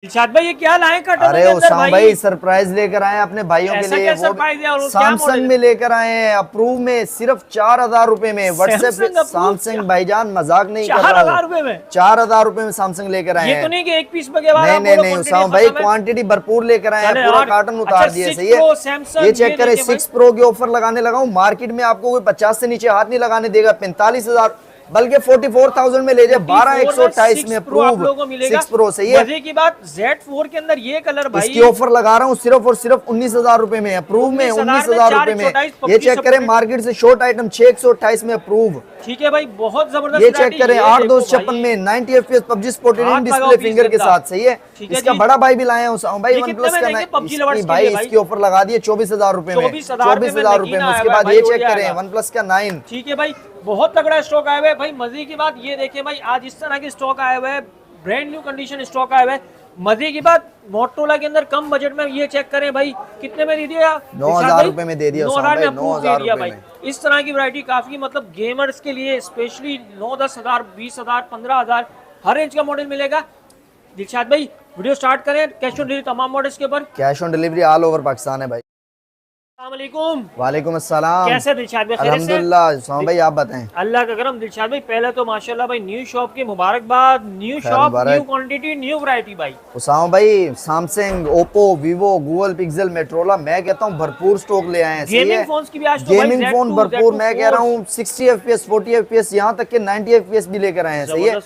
इरशाद भाई ये क्या लाए कटोरे अरे के अंदर उसामा भाई सरप्राइज लेकर आए अपने भाइयों के ऐसा लिए। क्या वो सरप्राइज है और क्या सैमसंग मॉडल में लेकर आए हैं अप्रूव में सिर्फ 4,000 रुपए में। व्हाट्सएप सैमसंग अप्रूव सैमसंग भाईजान मजाक नहीं कर 4,000 रहा रुपए हूँ। में 4,000 रुपए में सैमसंग लेकर आए ये हैं। तो नहीं कि एक पीस के बाद नहीं आप नहीं बोलो नहीं क्वांटिटी उसामा भाई खत्म है। क्वांटिटी भरपूर लेकर आए हैं, चले पूरा यार। कार्टन अच्छा, उतार दिए। 6 सही है, Pro Samsung ये चेक करें। देखिए भाई। 6 प्रो के ऑफर लगाने लगा हूँ। मार्केट में आपको कोई 50 से नीचे हाथ नहीं लगाने देगा। 45,000 बल्कि 44,000 में ले जाए। 12,128 में प्रो आप अप्रूव लोगों को मिलेगा। 6 प्रो। सही है, मजे की बात Z4 के अंदर ये कलर भाई इसकी ऑफर लगा रहा हूँ सिर्फ और सिर्फ 19,000 रुपए में अप्रूव में। 19,000 रुपए में। ये चेक करें, मार्केट से शॉर्ट आइटम 628 में अप्रूव। ठीक है भाई, बहुत जबरदस्त। ये चेक करें 8,256 में 90 FPS PUBG supported in display finger के साथ। सही है, इसका बड़ा भाई भी लाए हैं उसामा भाई। वन प्लस का भाई इसकी ऑफर लगा दी है 24,000 रुपए में। 24,000 रुपए में। उसके बाद ये चेक करें वन प्लस का 9। ठीक है भाई, बहुत तगड़ा स्टॉक आया हुआ है भाई। मजे की बात ये देखें भाई, आज इस तरह की स्टॉक आया हुआ है, ब्रांड न्यू कंडीशन स्टॉक आया हुआ है। मजे की बात मोटोरोला के अंदर कम बजट में ये चेक करें भाई, कितने में दे दिया? 9,000 रुपए में दे दिया। 9,000 में अप्रूव दे दिया भाई। इस तरह की वैरायटी काफी, मतलब गेमर्स के लिए स्पेशली 9-10 हजार, 20,000, 15,000 हर रेंज का मॉडल मिलेगा। दिलशाद भाई वीडियो स्टार्ट करें। कैश ऑन डिलीवरी तमाम मॉडल्स के ऊपर, cash on delivery all over Pakistan है भाई। वालेकुम अस्सलाम। कैसे दिलशाद भाई? अल्हम्दुलिल्लाह। उसामा भाई आप बताएं। अल्लाह का करम। दिलशाद भाई पहले तो माशाल्लाह भाई न्यू शॉप की मुबारकबाद। New shop, new quantity, new variety भाई। उसामा भाई Samsung, Oppo, Vivo, Google Pixel, Motorola, मैं कहता हूँ भरपूर स्टॉक ले आए हैं। गेमिंग फोन्स की भी आज तो गेमिंग फोन भरपूर। मैं कह रहा हूँ 60 FPS, 40 FPS, यहाँ तक के 90 FPS भी लेकर आए हैं। सही है,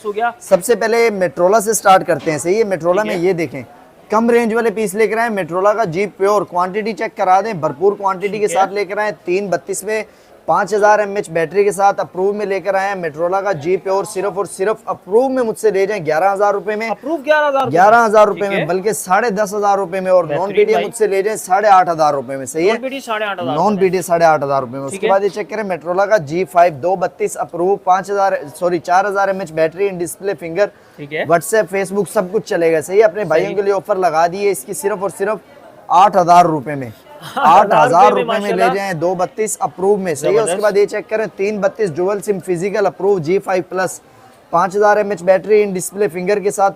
सबसे पहले मेट्रोला से स्टार्ट करते हैं। सही है, मेट्रोला में ये देखें कम रेंज वाले पीस लेकर आए। मेट्रोला का जी प्योर, क्वांटिटी चेक करा दें, भरपूर क्वांटिटी के साथ लेकर आए। 332 में 5000 mAh बैटरी के साथ अप्रूव में लेकर आए हैं। मेट्रोला का जी प्योर सिर्फ और सिर्फ अप्रूव में मुझसे ले जाएं 11,000 रुपए में। अप्रूव 11,000 रुपए में, बल्कि 10,500 रुपए में। और नॉन पीडीएफ मुझसे ले जाए 8,500 रुपए में। सही है, नॉन पीडीएफ 8,500 रुपए में। उसके बाद ये चेक करें मेट्रोला का G5 232 approve, 4,000 mAh battery, in display finger, WhatsApp, Facebook सब कुछ चलेगा। सही है, अपने भाइयों के लिए ऑफर लगा दी है इसकी सिर्फ और सिर्फ 8,000 रुपए में। 8,000 रुपए में ले जाएं 232 अप्रूव में। सही है, उसके बाद ये चेक करें 332 dual SIM physical approve G5 plus, 5,000 mAh battery, in display finger के साथ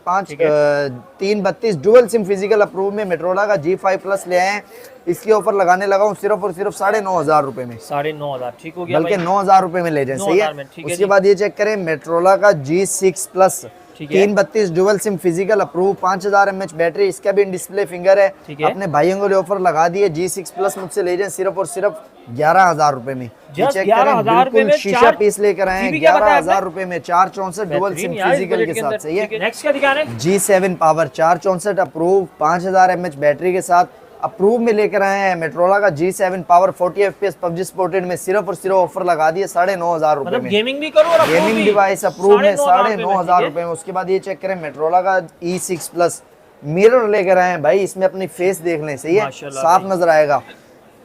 332 डुअल सिम फिजिकल अप्रूव में मेट्रोला का G5 प्लस ले आए। इसकी ऑफर लगाने लगा हूँ सिर्फ और सिर्फ 9,500 रुपए में। 9,500, ठीक हो गया, बल्कि 9,000 रुपए में ले जाए। सही है, उसके बाद ये चेक करें मेट्रोला का G6 plus, 332 dual SIM physical approve, 5,000 mAh battery, इसका भी इन डिस्प्ले फिंगर है। अपने भाइयों को ऑफर लगा दिए। G6 प्लस मुझसे ले जाए सिर्फ और सिर्फ 11,000 रुपए में। चेक करें, बिल्कुल शीशा पीस लेकर आए हैं 11,000 रुपए में। 464 डुअल सिम फिजिकल के साथ। सही है, नेक्स्ट क्या दिखा रहे हैं? G7 power 464 approve, 5,000 mAh battery के साथ अप्रूव में लेकर आए हैं। मेट्रोला का G7 power 40 FPS PUBG supported में सिर्फ और सिर्फ ऑफर लगा दिए 9,500 रुपए में। गेमिंग भी करो और गेमिंग डिवाइस अप्रूव में 9,500 रुपए में। उसके बाद ये चेक करें मेट्रोला का E6 प्लस मिरर लेकर आए हैं भाई, इसमें अपनी फेस देख लें। सही है, साफ नजर आएगा।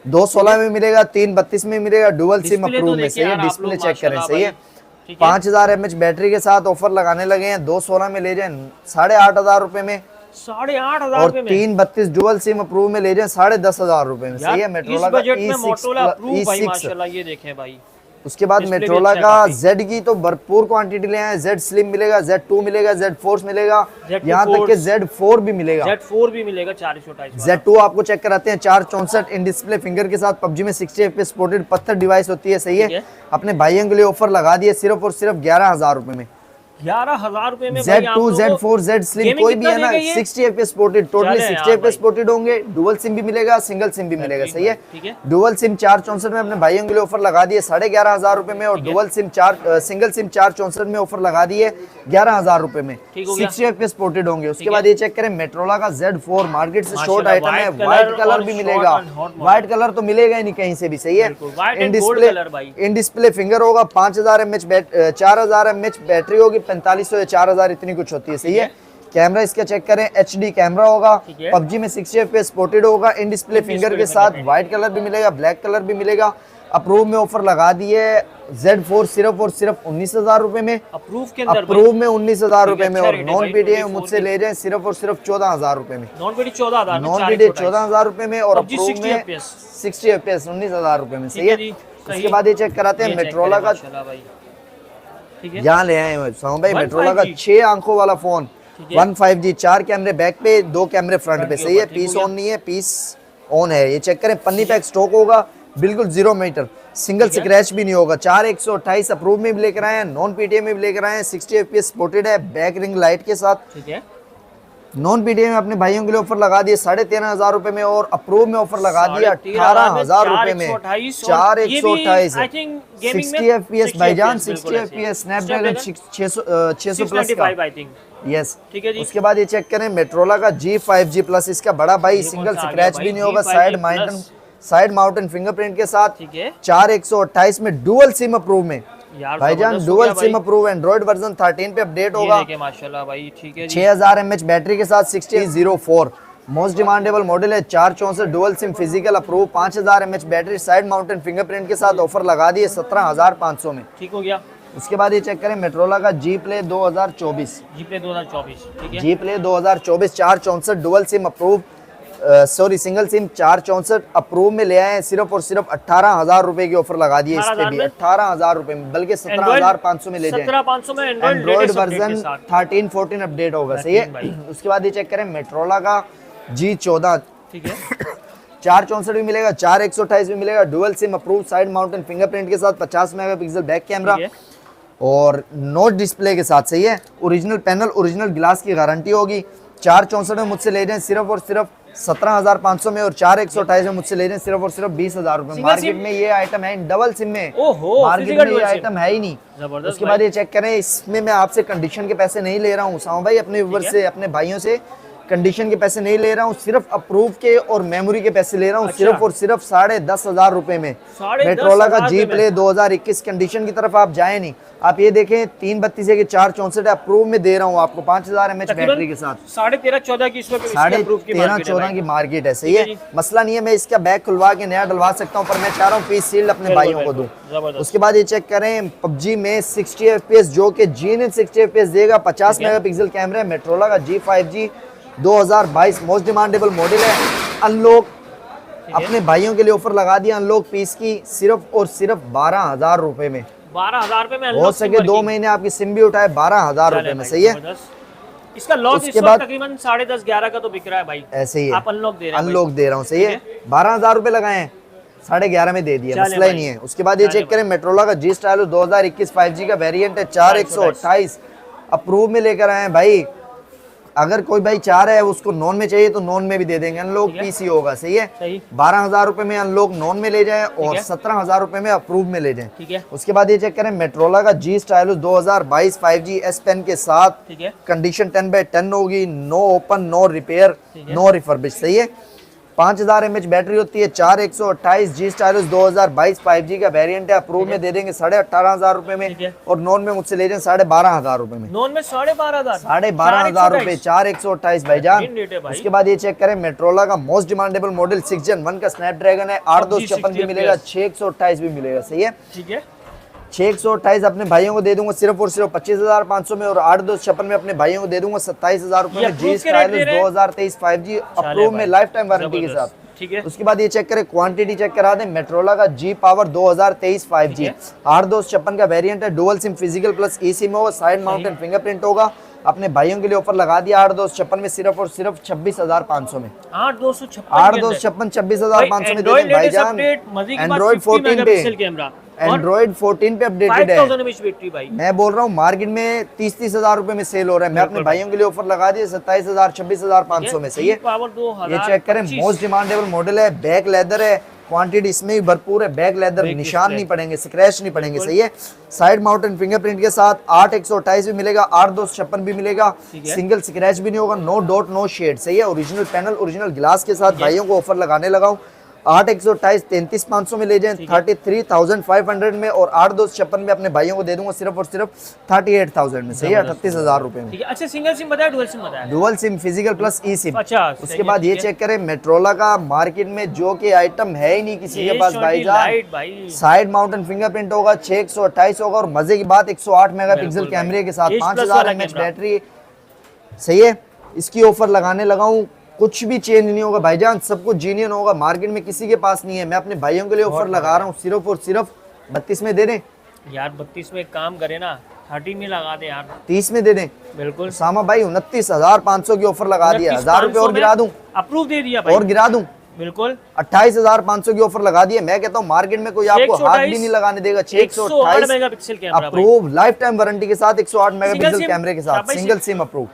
216 में मिलेगा, 332 में मिलेगा, डुअल सिम अप्रूव में। सही है, डिस्प्ले चेक करें। सही है, 5,000 mAh बैटरी के साथ ऑफर लगाने लगे हैं। 216 में ले जाए 8,500 रुपए में। 8,500 और 332 डुअल सिम अप्रूव में ले जाए 10,500 रुपए में। सही है, मेट्रोला का E6। ये देखें भाई। उसके बाद मेट्रोला का Z की तो भरपूर क्वांटिटी ले आए। Z स्लिम मिलेगा, Z2 मिलेगा, Z फोर्स मिलेगा, यहाँ तक के Z4 भी मिलेगा। Z4 भी मिलेगा 428। Z2 आपको चेक कराते हैं 464 इन डिस्प्ले फिंगर के साथ पबजी में 60 FPS सपोर्टेड पत्थर डिवाइस होती है। सही है, अपने भाइयों के लिए ऑफर लगा दिए सिर्फ और सिर्फ 11,000 रुपए में। 11,000 रुपए में Z2, Z4, Z स्लिम कोई भी है ना 60 FPS supported, totally 60 FPS supported होंगे। डुअल सिम भी मिलेगा, सिंगल सिम भी मिलेगा। सही है, डुअल सिम 464 में अपने भाइयों के लिए ऑफर लगा दिए 11,500 रुपए में। और डुअल सिम सिंगल सिम 464 में ऑफर लगा दिए 11,000 रुपए में। 60 FPS सपोर्टेड होंगे। उसके बाद ये चेक करें मेट्रोला का Z4 मार्केट से शॉर्ट आइटम है, व्हाइट कलर भी मिलेगा। व्हाइट कलर तो मिलेगा ही नहीं कहीं से भी। सही है, इन डिस्प्ले फिंगर होगा, 5,000 mAh 4,000 mAh बैटरी होगी, 4500 या 4,000 इतनी कुछ होती है। सही है, कैमरा इसका चेक करें HD कैमरा होगा, पबजी में 60 FPS सपोर्टेड होगा, इन डिस्प्ले फिंगर के साथ। व्हाइट कलर भी मिलेगा, ब्लैक कलर भी मिलेगा। अप्रूव में ऑफर लगा दिए Z4 सिर्फ और सिर्फ 19,000 रुपए में। अप्रूव में 19,000 रुपए में। और नॉन पीडीएफ मुझसे ले जाए सिर्फ और सिर्फ 14,000 रुपए में। नॉन पीडीएफ 14,000 रुपए में। और अप्रूव में 60 FPS 19,000 रुपए में। सही है, उसके बाद ये चेक कराते हैं मेट्रोला का, यहाँ ले आए भाई मेट्रोला का 6 आंखों वाला फोन वन 5G, 4 कैमरे बैक पे, 2 कैमरे फ्रंट पे, सही है। पीस ऑन नहीं है, पीस ऑन है, ये चेक करें। पन्नी पैक स्टॉक होगा, बिल्कुल 0 मीटर, सिंगल स्क्रैच भी नहीं होगा। 4 128 अप्रूव में भी लेकर आए हैं, नॉन PTM में भी लेकर आए हैं। 60 FPS स्पोर्टेड है, बैक रिंग लाइट के साथ, ठीक है। नॉन PTM में अपने भाइयों के लिए ऑफर लगा दिए 13,500 रुपए में, और अप्रूव में ऑफर लगा दिया 18,000 रुपए में। 4 128 60 FPS भाईजान, 60 FPS स्नैपड्रैगन 600 प्लस का, यस, ठीक है जी। उसके बाद ये चेक करें मेट्रोला का G5G प्लस, इसका बड़ा भाई, सिंगल स्क्रैच भी नहीं होगा, साइड माउंटेन फिंगरप्रिंट के साथ, ठीक है। 4 128 में डुअल सिम अप्रूव में भाईजान, dual SIM approve, Android version 13 पे अपडेट होगा। माशाल्लाह भाई, ठीक है। 6000 mAh बैटरी के साथ 6004 मोस्ट डिमांडेबल मॉडल है। 464 dual SIM physical approve, 5000 mAh battery, side mountain fingerprint के साथ ऑफर लगा दिए 17,500 में, ठीक हो गया। उसके बाद ये चेक करें मेट्रोला का G Play 2024, ठीक है। G Play 2024 464 dual SIM approve, sorry single SIM 464 approve में ले आए हैं, सिर्फ और सिर्फ 18,000 रुपए की ऑफर लगा दी है इस पे भी, 18,000 रुपए में, बल्कि 17,500 में ले जाए। 17,500 में एंड्रॉइड वर्जन 13 14 अपडेट होगा, सही है। उसके बाद ये चेक करें मेट्रोला का G14, ठीक है। 464 भी मिलेगा, 4 128 भी मिलेगा, dual SIM approve, side mountain fingerprint के साथ, 50 मेगापिक्सल बैक कैमरा और नोट डिस्प्ले के साथ, सही है। ओरिजिनल पैनल, ओरिजिनल ग्लास की गारंटी होगी। 464 में मुझसे ले जाएं सिर्फ और सिर्फ 17,500 में, और 4 128 में मुझसे ले जाएं सिर्फ और सिर्फ 20,000 रुपए। मार्केट में ये आइटम है डबल सिम में, मार्केट में ये आइटम है ही नहीं। उसके बाद ये चेक करें, इसमें मैं आपसे कंडीशन के पैसे नहीं ले रहा हूँ सामा भाई, अपने व्यूअर से, अपने भाइयों से कंडीशन के पैसे नहीं ले रहा हूँ, सिर्फ अप्रूव के और मेमोरी के पैसे ले रहा हूँ। सिर्फ और सिर्फ 10,500 रुपए में मेट्रोला का G Play 2021। कंडीशन की तरफ आप जाए नहीं, आप ये देखें 332 के 464 अप्रूव में दे रहा हूँ आपको 5000 mAh बैटरी के साथ, 13,14 की, 13-14 की मार्केट है, सही है। मसला नहीं है, मैं इसका बैग खुलवा के नया डलवा सकता हूँ, पर मैं चाह रहा हूँ पीस सील्ड अपने भाइयों को दूं। उसके बाद ये चेक करें PUBG में 60 FPS, जो कि G 60 FPS देगा, 50 मेगापिक्सल कैमरा, मेट्रोला का G5G 2022 मोस्ट डिमांडेबल मॉडल है। अनलॉक अपने भाइयों के लिए ऑफर लगा दिया अनलॉक पीस की, सिर्फ और सिर्फ 12,000 रुपए में, 12,000 रुपए में हो सके 2 महीने आपकी सिम भी उठाए 12,000 रुपए में, सही है। इसका लॉक उसके बाद तकरीबन 10:30-11 का तो बिक रहा है भाई, ऐसे ही है, आप अनलॉक दे रहा हूँ, सही है। 12,000 रुपए लगाए हैं, 11.5 में दे दिया, मसला ही नहीं है। उसके बाद ये चेक करें मेट्रोला का G Stylo 2021 5G का वेरिएंट है, 4 128 अप्रूव में लेकर आए हैं भाई। अगर कोई भाई चाह रहा है उसको नॉन में चाहिए तो नॉन में भी दे देंगे, अनलॉक पीसी होगा, सही है। 12,000 रुपए में अनलॉक नॉन में ले जाएं और 17,000 रुपए में अप्रूव में ले जाएं, ठीक है। उसके बाद ये चेक करें मेट्रोला का G Stylo 2022 5G S Pen के साथ, ठीक है। कंडीशन 10/10 होगी, no open, no repair, no refurbish, सही है। 5000 mAh बैटरी होती है, 4 128 G Stylo 2022 5G का वेरिएंट है, अप्रूव में दे देंगे 18,500 रुपए में, और नॉन में मुझसे ले जाएं 12,500 रुपए में, नॉन में 12,500 12,500 रुपए, 4 128 भाईजान। उसके बाद ये चेक करें मेट्रोला का मोस्ट डिमांडेबल मॉडल 6 Gen 1 का स्नैपड्रैगन है, 8/256 भी मिलेगा, 6 128 भी मिलेगा, सही है, ठीक है। 6 128 अपने भाइयों को दे दूंगा सिर्फ और सिर्फ 25,500 में, और 8/256 में अपने भाइयों को दे दूंगा 27,000 रुपए में, G Stylo 2023 5G अप्रूव में लाइफ टाइम वारंटी के साथ, ठीक है। उसके बाद ये चेक करें, क्वांटिटी चेक करा दें, मेट्रोला का G Power 2023 5G 8/256 का वेरिएंट है, डुअल सिम फिजिकल प्लस ई सिम होगा, साइड माउंटेन फिंगरप्रिंट होगा। अपने भाइयों के लिए ऑफर लगा दिया 8/256 में, सिर्फ और सिर्फ 26,500 में, 8/256 26,500 में दे दें भाईजान। एंड्रॉइड 14 पे, एंड्रॉइड 14 पे अपडेटेड है। मैं बोल रहा हूँ मार्केट में 30,000 रुपए में सेल हो रहा है, मैं अपने भाइयों के लिए ऑफर लगा दिया 27,000 26,500 में, सही है। ये चेक करें, मोस्ट डिमांडेबल मॉडल है, बैक लेदर है, क्वांटिटी इसमें भी भरपूर है, बैक लेदर, निशान नहीं पड़ेंगे, स्क्रैच नहीं पड़ेंगे, सही है। साइड माउंटेन फिंगरप्रिंट के साथ 8 128 भी मिलेगा, 8/256 भी मिलेगा, सिंगल स्क्रैच भी नहीं होगा, नो डॉट नो शेड, सही है। ओरिजिनल पैनल, ओरिजिनल ग्लास के साथ भाइयों को ऑफर लगाने लगा हूँ। 8 128 33,500 में ले जाएं, 33,500 में, और 8/256 में अपने भाइयों को दे दूंगा सिर्फ और सिर्फ 38,000 में, सही है, 38,000 रुपए में। अच्छा, सिंगल सिम बताया, डुअल सिम बताया? डुअल सिम फिजिकल प्लस ई सिम। उसके बाद ये चेक करें मेट्रोला का मार्केट में जो कि आइटम है ही नहीं किसी के पास भाईजान, साइड माउंटेन फिंगरप्रिंट होगा, 6 128 होगा, और मजे की बात 108 मेगापिक्सल कैमरे के साथ, 5000 mAh बैटरी, सही है। इसकी ऑफर लगाने लगा हूँ, कुछ भी चेंज नहीं होगा भाईजान, सब कुछ जीनियन होगा, मार्केट में किसी के पास नहीं है। मैं अपने भाइयों के लिए ऑफर लगा रहा हूँ, सिर्फ और सिर्फ 32 में दे दें यार। 32 में काम करे ना, 30 में लगा दे यार, 30 में दे दें। बिल्कुल सामा भाई 29,500 की ऑफर लगा दिया, 1000 रुपए और गिरा दूं, अप्रूव दे दिया भाई, और गिरा दूं, बिल्कुल 28,500 की ऑफर लगा दी है। मैं कहता हूँ मार्केट में कोई आपको हाथ भी नहीं लगाने देगा। 108 megapixel camera approve, life time warranty के साथ, 108 मेगापिक्सल कैमरे के साथ, सिंगल सिम अप्रूव।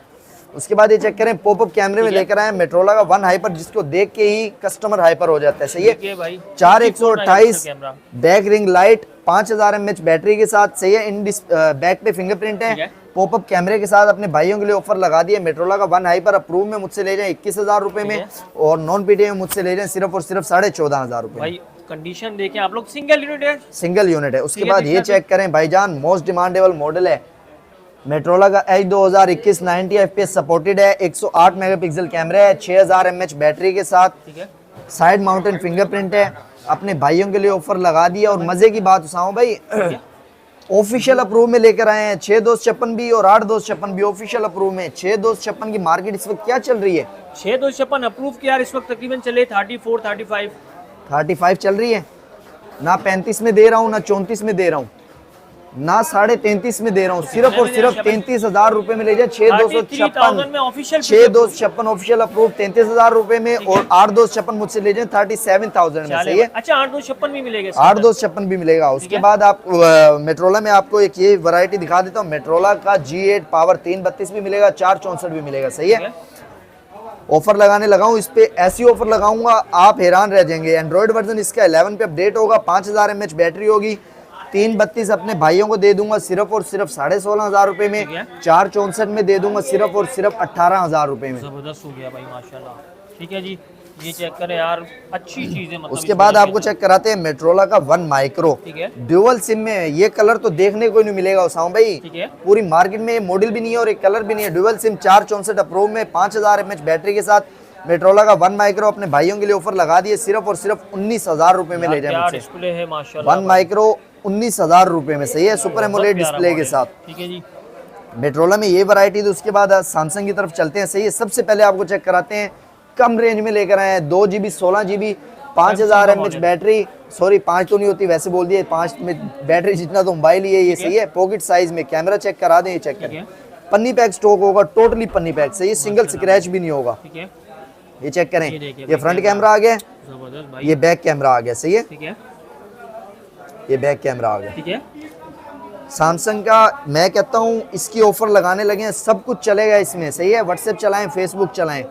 उसके बाद ये चेक करें, पॉपअप कैमरे में लेकर आए मेट्रोला का 1 हाइपर, जिसको देख के ही कस्टमर हाइपर हो जाता है। सही है भाई, 4128 back ring light, 5000 mAh battery के साथ। सही है, इन बैक पे फिंगरप्रिंट है, पॉपअप कैमरे के साथ। अपने भाइयों के लिए ऑफर लगा दिए, मेट्रोला का 1 हाइपर अप्रूव में मुझसे ले जाए 21,000 रुपए में, और नॉन पीटीए में मुझसे ले जाए सिर्फ और सिर्फ 14,500 रुपए भाई। कंडीशन देखें आप लोग, सिंगल यूनिट है, सिंगल यूनिट है। उसके बाद ये चेक करें भाईजान, मोस्ट डिमांडेबल मॉडल है मेट्रोला का एच 2021, 90 FPS सपोर्टेड है, 108 मेगापिक्सल कैमरा है, 6000 mAh बैटरी के साथ, साइड माउंटेन फिंगरप्रिंट है। अपने भाइयों के लिए ऑफर लगा दिया। और मजे की बात उसाओ भाई, ऑफिशियल अप्रूव में लेकर आए हैं, 6256 भी और 8256 भी ऑफिशियल अप्रूव में। 6256 की मार्केट इस वक्त क्या चल रही है? 6256 अप्रूव की यार इस वक्त तकरीबन चले 34 35 चल रही है ना। 35 में दे रहा हूँ ना 34 में दे रहा हूँ ना 33.5 में दे रहा हूँ, सिर्फ और सिर्फ 33,000 रुपए में ले जाए। 6256 ऑफिशियल अप्रूव 33,000 रुपए में, और 8256 मुझसे ले जाए 37,000 में। सही है, अच्छा 8256 भी मिलेगा, 8256 भी मिलेगा। उसके बाद आप मेट्रोला में आपको एक ये वैरायटी दिखा देता हूँ, मेट्रोला का G8 पावर 332 भी मिलेगा, 464 भी मिलेगा। सही है, ऑफर लगाने लगाऊं इस पे, ऐसी ऑफर लगाऊंगा आप हैरान रह जाएंगे। एंड्रॉइड वर्जन इसका 11 पे अपडेट होगा, 5000 mAh बैटरी होगी, 332 अपने भाइयों को दे दूंगा सिर्फ और सिर्फ 16,500 रुपए में, 464 में दे दूंगा सिर्फ और सिर्फ 18,000 रुपए में। जबरदस्त हो गया भाई माशाल्लाह। ठीक है जी, ये चेक करें यार, अच्छी चीज है। मतलब उसके बाद आपको चेक कराते हैं मेट्रोला का 1 माइक्रो, ड्यूअल सिम में। ये कलर तो देखने को नहीं मिलेगा उसाम भाई, पूरी मार्केट में ये मॉडल भी नहीं है और एक कलर भी नहीं है। ड्यूअल सिम 464 अप्रूव में, 5000 mAh बैटरी के साथ मेट्रोला का 1 माइक्रो अपने भाइयों के लिए ऑफर लगा दिए, सिर्फ और सिर्फ 19,000 रुपए में ले जाए। डिस्प्ले है माशाल्लाह, 1 माइक्रो 19,000 रुपए में। सही है, सुपर एमोलेड डिस्प्ले के साथ। ठीक है जी, मेट्रोला में ये वैरायटी। तो उसके बाद सैमसंग की तरफ चलते हैं। सही है, सबसे पहले आपको चेक कराते हैं, कम रेंज में लेकर आए हैं, 2 GB 16 GB, 5000 mAh battery. Sorry 5 तो नहीं होती, वैसे बोल दिए 5 में बैटरी जितना तो मोबाइल ही है ये। सही है, पॉकेट साइज में। कैमरा चेक करा दें, ये चेक करें, पन्नी पैक स्टॉक होगा, टोटली पन्नी पैक। सही है, सिंगल स्क्रैच भी नहीं होगा। ये चेक करें, ये फ्रंट कैमरा आ गया, ये बैक कैमरा आ गया। सही है, ये बैक कैमरा आ गया। ठीक है, सैमसंग का मैं कहता हूँ इसकी ऑफर लगाने लगे हैं, सब कुछ चलेगा इसमें। सही है, व्हाट्सएप चलाएं, फेसबुक चलाएं,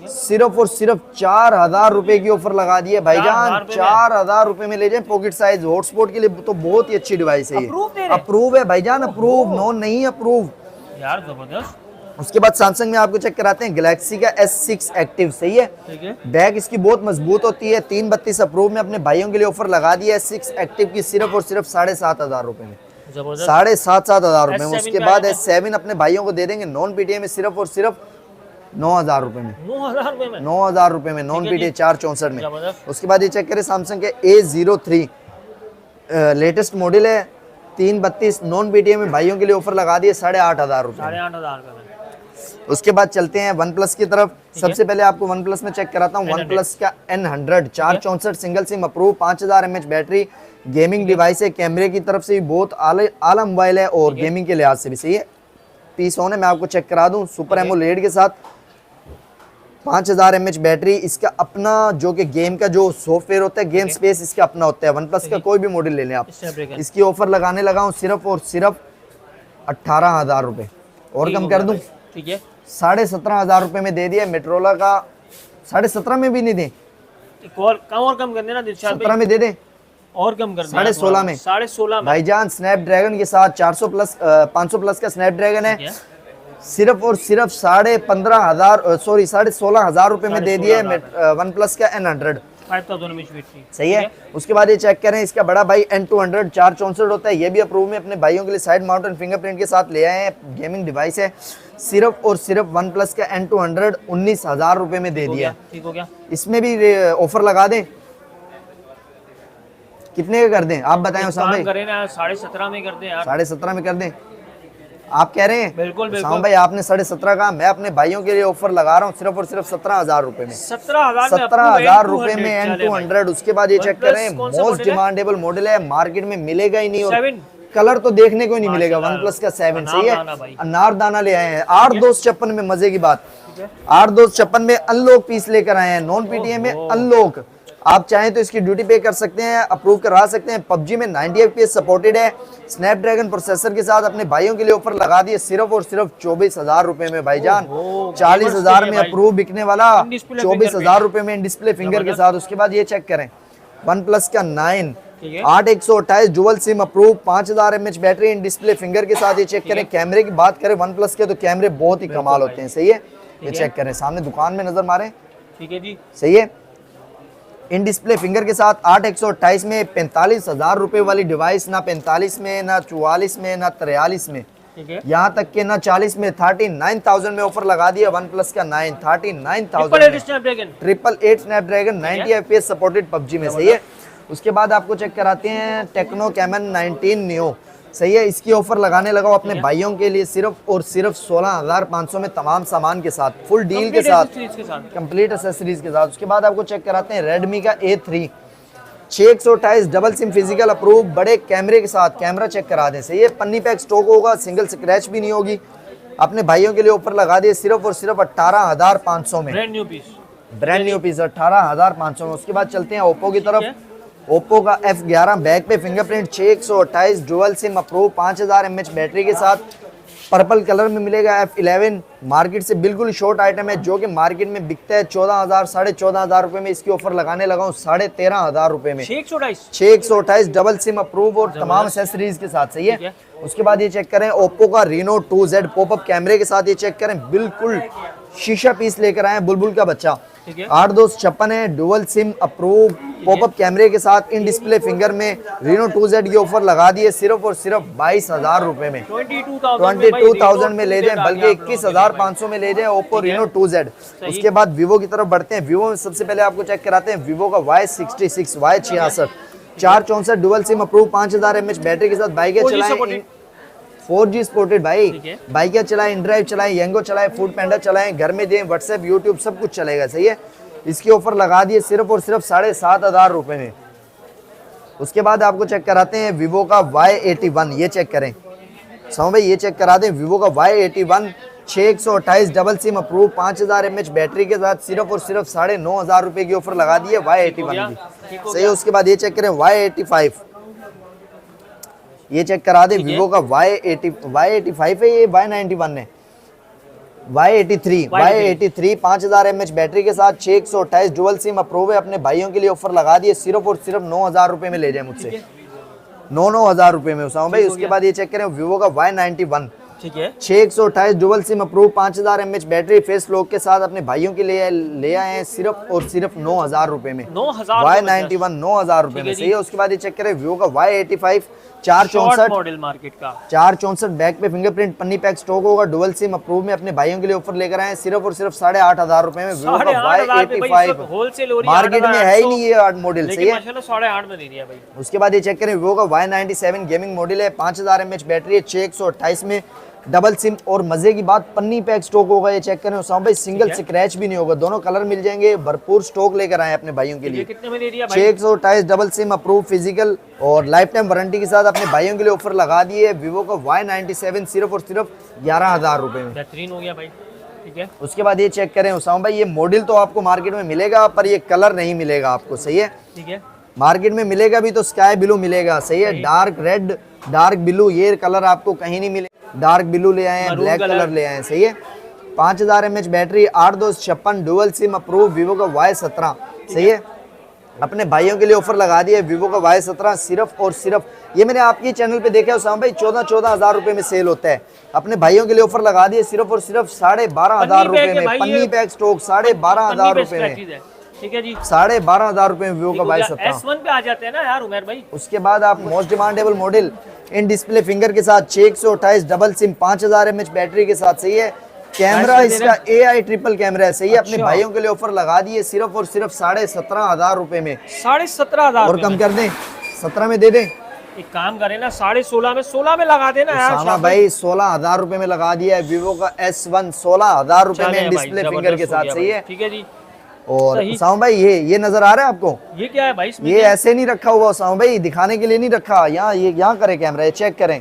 सिर्फ और सिर्फ 4,000 रुपए की ऑफर लगा दी है भाईजान। 4,000 रुपए में ले जाए, पॉकेट साइज, हॉटस्पॉट के लिए तो बहुत ही अच्छी डिवाइस है ये। अप्रूव है भाईजान, अप्रूव, नॉन नहीं अप्रूव यार, जबरदस्त। उसके बाद सैमसंग में आपको चेक कराते हैं गैलेक्सी का S6 एक्टिव। सही है, बैक इसकी बहुत मजबूत होती है, 332 अप्रूव में। अपने भाइयों के लिए ऑफर लगा दी है S6 एक्टिव की, सिर्फ और सिर्फ 7,500 रुपए में, 7,500 रुपए में। उसके बाद S7 अपने भाइयों को दे देंगे नॉन पीटीए में, सिर्फ और सिर्फ 9,000 रुपए में, 9,000 रुपए में, नॉन पीटीए 464 में। उसके बाद ये चेक करें, सैमसंग के A03 लेटेस्ट मॉडल है, 332 नॉन पीटीए में। भाइयों के लिए ऑफर लगा दिए 8,500 रुपए, 8,500। उसके बाद चलते हैं वन प्लस की तरफ। सबसे पहले आपको वन प्लस में चेक कराता हूँ, वन प्लस का N100 464 single SIM approve, 5000 mAh battery, gaming device है। कैमरे की तरफ से भी बहुत आला मोबाइल है और गेमिंग के लिहाज से भी। सही है, पीस ऑन है, मैं आपको चेक करा दूं, सुपर एमोलेड के साथ, 5000 mAh बैटरी। इसका अपना जो कि गेम का जो सॉफ्टवेयर होता है, गेम स्पेस इसका अपना होता है। वन प्लस का कोई भी मॉडल ले लें आप। इसकी ऑफर लगाने लगा हूँ सिर्फ और सिर्फ 18,000 रुपए, और कम कर दूं। ठीक है, 17,500 रुपए में दे दिया। मेट्रोला का 17.5 में भी नहीं दे, और कम कर देना, 17 में दे दे, और कम कर 16.5 में, 16.5 भाईजान। स्नैपड्रैगन के साथ 400 प्लस 500 प्लस का स्नैपड्रैगन है, सिर्फ और सिर्फ 16,500 रुपए में दे दिए वन प्लस का N100। सही है, उसके बाद ये चेक करें, इसका बड़ा भाई N200 464 होता है, ये भी अप्रूव में। अपने भाइयों के लिए साइड माउंटेन फिंगरप्रिंट के साथ ले आए हैं, गेमिंग डिवाइस है। सिर्फ और सिर्फ वन प्लस का N200 19,000 रुपए में दे दिया। ठीक हो गया, इसमें भी ऑफर लगा दें, कितने का कर दें आप बताएं उसाम भाई? 17.5 में कर दें यार, 17.5 में कर दें, आप कह रहे हैं? बिल्कुल बिल्कुल भाई, आपने 17.5 का, मैं अपने भाइयों के लिए ऑफर लगा रहा हूँ सिर्फ और सिर्फ 17,000 रुपए में, 17,000 रुपए में N200। उसके बाद ये चेक करें, मोस्ट डिमांडेबल मॉडल है, मार्केट में मिलेगा ही नहीं। कलर तो देखने को ही नहीं मिलेगा वन प्लस का 7, सही है। अनारदाना ले आए हैं 8-2-56 में, मजे की बात 8-2-56 में अनलॉक पीस लेकर आए हैं, नॉन पीटीएम में अनलॉक। आप चाहें तो इसकी ड्यूटी पे कर सकते हैं, अप्रूव करवा सकते हैं। पबजी में 90 FPS सपोर्टेड है, स्नैपड्रैगन प्रोसेसर के साथ। अपने भाइयों के लिए ऑफर लगा दिए सिर्फ और सिर्फ 24,000 रुपए में भाईजान। 40,000 में अप्रूव बिकने वाला 24,000 रुपए में डिस्प्ले फिंगर के साथ। उसके बाद ये चेक करें वन प्लस का 9 8/128 dual SIM approve 5000 mAh battery in display finger के साथ। ये चेक करें। कैमरे की बात करें वन प्लस के तो कैमरे बहुत ही कमाल होते हैं, सही है। ये चेक करें, सामने दुकान में नजर मारें, ठीक है जी, सही है। इन डिस्प्ले फिंगर के साथ 8/128 में 45,000 रुपए वाली डिवाइस, ना 45 में, ना 44 में, ना 43 में, यहाँ तक के ना 40 में, 39,000 में ऑफर लगा दिया वन प्लस का 9 39,000 888 स्नैपड्रैगन 90 FPS सपोर्टेड पबजी में, सही है। उसके बाद आपको चेक कराते हैं टेक्नो कैमन 19 नियो, सही है। इसकी ऑफर लगाने लगा अपने भाइयों के लिए सिर्फ और सिर्फ 16,500 में तमाम सामान के साथ, फुल डील के साथ, कंप्लीट एक्सेसरीज के साथ। उसके बाद आपको चेक कराते हैं रेडमी का A3 6/128 double SIM physical approve बड़े कैमरे के साथ। कैमरा चेक करा दें, सही है। पन्नी पैक स्टॉक होगा, सिंगल स्क्रैच भी नहीं होगी। अपने भाइयों के लिए ऑफर लगा दिए सिर्फ और सिर्फ 18,500 में, ब्रांड न्यू पीस 18,500 में। उसके बाद चलते हैं ओप्पो की तरफ। ओप्पो का F11 बैक पे fingerprint 6/128 dual SIM approve 5000 mAh battery के साथ, पर्पल कलर में मिलेगा। F11 मार्केट से बिल्कुल शॉर्ट आइटम है, जो कि मार्केट में बिकता है 14,000 14,500 रुपए में। इसकी ऑफर लगाने लगा हूँ 13,500 रुपए में, 6/128 डबल सिम अप्रूव और तमाम एक्सेसरीज के साथ, सही है। उसके बाद ये चेक करें ओप्पो का Reno 2Z पॉपअप कैमरे के साथ। ये चेक करें, बिल्कुल शीशा पीस लेकर आए बुलबुल का बच्चा, 8/256 है, डुअल सिम अप्रूव पॉपअप कैमरे के साथ इन डिस्प्ले फिंगर में। Reno 2Z की ऑफर लगा दिए सिर्फ और सिर्फ 22,000 रुपए में, 22,000 में ले जाएं, बल्कि 21,500 में ले जाएं ओप्पो Reno 2Z। उसके बाद वीवो की तरफ बढ़ते हैं। वीवो में सबसे पहले आपको चेक कराते हैं वीवो का Y66 Y66 4/64 dual SIM approve 5000 mAh battery के साथ। बाइक चलाएं 4G सपोर्टेड भाई, बाइक चलाएं, इनड्राइव चलाएं, यंगो चलाएं, फूड पैंडा चलाएं, घर में दें, व्हाट्सएप यूट्यूब सब कुछ चलेगा, सही है। इसकी ऑफर लगा दिए सिर्फ और सिर्फ 7,500 रुपए में। उसके बाद आपको चेक कराते हैं वीवो का Y81। ये चेक करें समझ भाई, ये चेक करा दें वीवो का Y81 6/128 double SIM approve 5000 mAh battery के साथ। सिर्फ और सिर्फ 9,500 रुपए की ऑफर लगा दी है Y81 की, सही है। उसके बाद ये चेक करें Y85, ये चेक करा दे वीवो का Y85 है, ये Y91 है, Y83 5000 mAh बैटरी के साथ 6/128 डुअल सिम अप्रूव है। अपने भाइयों के लिए ऑफर लगा दिए सिर्फ और सिर्फ 9,000 रुपए में ले जाए मुझसे, 9,000 रुपए में उसामा भाई। उसके बाद ये चेक करें वीवो का Y91, ठीक है, 6/128 dual SIM approve 5000 mAh battery face lock के साथ। अपने भाइयों के लिए ले आए हैं सिर्फ और सिर्फ 9,000 रुपए में, Y91 9,000 रुपए में, सही है। उसके बाद ये चेक करें वीवो का Y85 4/64 मॉडल मार्केट का 4/64 बैक पे फिंगरप्रिंट पन्नी पैक स्टॉक होगा, डुअल सिम अप्रूव में। अपने भाइयों के लिए ऑफर लेकर आए सिर्फ और सिर्फ 8,500 रुपए में वीवो का Y85 मार्केट में है ही नहीं ये मॉडल, सही है, 8.5 में दे दिया भाई। उसके बाद ये चेक करें वीवो का Y97 गेमिंग मॉडल है, 5000 mAh बैटरी है, 6/128 में डबल सिम। और मजे की बात पन्नी पैक स्टॉक होगा, ये चेक करें उसामा भाई, सिंगल स्क्रैच भी नहीं होगा, दोनों कलर मिल जाएंगे। भरपूर स्टॉक लेकर आए अपने भाइयों के लिए, कितने में दे दिया भाई? 6/128 डबल सिम अप्रूव फिजिकल और लाइफ टाइम वारंटी के साथ अपने भाइयों के लिए ऑफर लगा दिए वीवो का Y97 सिर्फ और सिर्फ 11,000 रुपए में, बेहतरीन हो गया भाई, ठीक है। उसके बाद ये चेक करें उसामा भाई, ये मॉडल तो आपको मार्केट में मिलेगा पर ये कलर नहीं मिलेगा आपको, सही है, ठीक है। मार्केट में मिलेगा भी तो स्काई ब्लू मिलेगा, सही है, डार्क रेड डार्क ब्लू, ये कलर आपको कहीं नहीं मिलेगा। डार्क ब्लू ले आए हैं, ब्लैक कलर ले आए हैं, सही है। 5000 mAh battery 8/256 dual SIM approve Vivo का Y17, सही है। अपने भाइयों के लिए ऑफर लगा दिया वीवो का Y17 सिर्फ और सिर्फ, ये मैंने आपके चैनल पे देखा उसामा भाई, 14,000 रुपए में सेल होता है। अपने भाइयों के लिए ऑफर लगा दिए सिर्फ और सिर्फ 12,500 रुपए में, पन्नी पैक स्टॉक 12,500 रुपए में, ठीक है जी, 12,500 रुपए में वीवो का Y17 S1 पे आ जाते हैं ना यार उमेर भाई। उसके बाद आप most demandable model in display finger के साथ 6/128 डबल सिम 5000 mAh बैटरी के साथ, सही है। कैमरा इसका AI ट्रिपल कैमरा है, सही है। अपने भाइयों के लिए ऑफर लगा दिए सिर्फ और सिर्फ 17,500 रुपए में, 17,500 और कम कर दें, 17 में दे दें। एक काम करें ना 16,500 में लगा देना यार उसामा भाई, 16,000 रुपए में लगा दिया है वीवो का S1 16,000 रुपए में डिस्प्ले फिंगर के साथ, सही है, ठीक है जी। और सही। उसामा भाई ये नजर आ रहा है आपको? ये क्या है भाई इसमें? ये ऐसे नहीं रखा हुआ उसामा भाई, दिखाने के लिए नहीं रखा, यहाँ ये यहाँ करें कैमरा, ये चेक करें।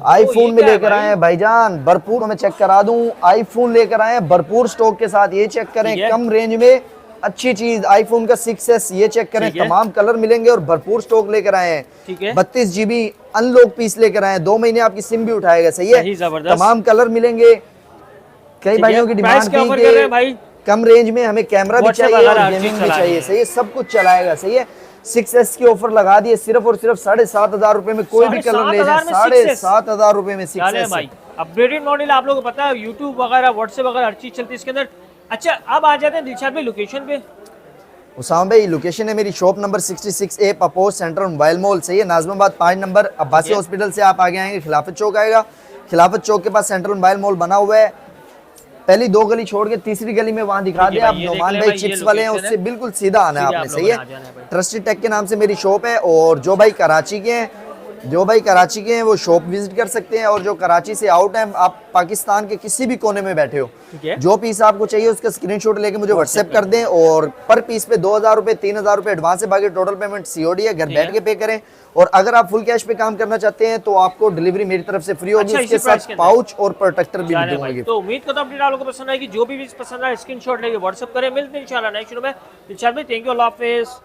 आईफोन में लेकर आए हैं भाईजान, भरपूर, मैं चेक करा दूं, आईफोन लेकर आए हैं भरपूर स्टॉक के साथ, ये चेक करें, कम रेंज में अच्छी चीज, आईफोन का 6s, ये चेक करें, तमाम कलर मिलेंगे और भरपूर स्टॉक लेकर आए हैं। 32 GB अनलॉक पीस लेकर आए हैं, 2 महीने आपकी सिम भी उठाएगा, सही है, तमाम कलर मिलेंगे। कई भाइयों की डिमांड थी कि कम रेंज में हमें कैमरा भी चाहिए और गेमिंग भी चाहिए, सही है, सब कुछ चलाएगा, सही है। 6s की ऑफर लगा दी है सिर्फ और सिर्फ 7,500 रुपए में, कोई भी कलर ले जाए 7,500 रुपए में 6s भाई। अपग्रेडेड मॉडल आप लोगों को पता है, यूट्यूब वगैरह, व्हाट्सएप वगैरह हर चीज चलती है इसके अंदर। अच्छा अब आ जाते हैं दिलशाद भाई लोकेशन पे। उसामा भाई लोकेशन है मेरी shop number 66A opposite central mobile mall, सही है, नाजमाबाद 5 नंबर अब्बासी हॉस्पिटल से आप आगे आएंगे, खिलाफत चौक आएगा, खिलाफत चौक के पास सेंट्रल मोबाइल मॉल बना हुआ है, पहली 2 गली छोड़ के तीसरी गली में वहां दिखा दिया, आप नोमान भाई चिप्स वाले हैं, उससे बिल्कुल सीधा आना है आपने, सही है। ट्रस्टेड टेक के नाम से मेरी शॉप है, और जो भाई कराची के हैं वो शॉप विजिट कर सकते हैं, और जो कराची से आउट है, आप पाकिस्तान के किसी भी कोने में बैठे हो, जो पीस आपको चाहिए उसका स्क्रीनशॉट लेके मुझे व्हाट्सएप कर दें, और पर पीस पे 2,000 रुपए 3,000 रुपए एडवांस है, बाकी टोटल पेमेंट COD है, घर बैठ के पे करें। और अगर आप फुल कैश पे काम करना चाहते हैं तो आपको डिलीवरी मेरी तरफ से फ्री होगी, उसके साथ पाउच और प्रोटेक्टर भी दूंगी। तो उम्मीद करता हूं अपडेट आप लोगों को पसंद आएगी, जो भी पसंद आए स्क्रीनशॉट लेके व्हाट्सएप करें। मिलते हैं इंशाल्लाह नेक्स्ट वीडियो में। दिलशाद भाई थैंक यू, अल्लाह हाफिज़।